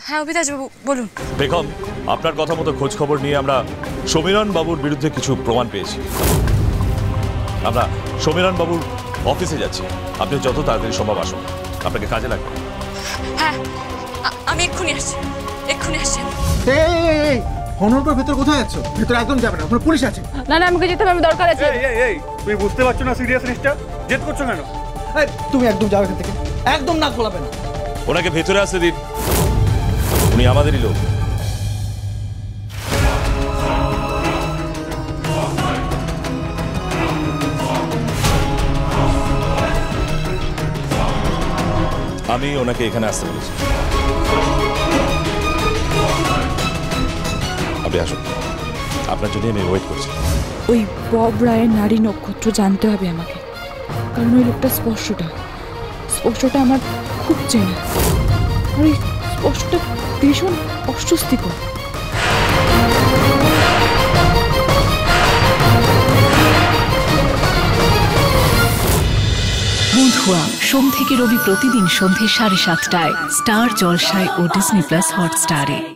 হ্যাঁ অভিদাস বাবু বলুন। বেগম, আপনার কথা মতো খোঁজ খবর নিয়ে আমরা সমীরণ বাবুর বিরুদ্ধে কিছু প্রমাণ পেয়েছি। আমরা সমীরণ বাবুর অফিসে যাচ্ছি। আপনি যত তাড়াতাড়ি সম্ভব আসুন, আপনাকে কাজে লাগবে। হ্যাঁ আমি এক্ষুনি আসছি। হনরপুর ভেতর কোথায় যাচ্ছ? ভেতর একদম যাবে না, ওখানে পুলিশ আছে। না না আমাকে যেতে হবে, আমি দরকার আছে। তুমি বুঝতে পারছো না সিরিয়াসনেসটা? জেদ করছো কেন? তুমি একদম যাবে এখান থেকে, একদম নাক গলাবে না। ওনাকে ভেতরে আসতে দিন, উনি আমাদেরই লোক। আমি ওনাকে এখানে আসতে বলেছি। আপনি আসুন, আপনার জন্য আমি ওয়েট করছি। ওই বব রায়ের নারী নক্ষত্র জানতে হবে আমাকে, কারণ ওই লোকটা স্পষ্টটা আমার খুব চেনা। আর ওই স্পষ্টটা ভীষণ অস্বস্তিকর। বন্ধুয়া সোম থেকে রবি প্রতিদিন সন্ধ্যে 7:30টায় স্টার জলসায় ও ডিজনি প্লাস হটস্টারে।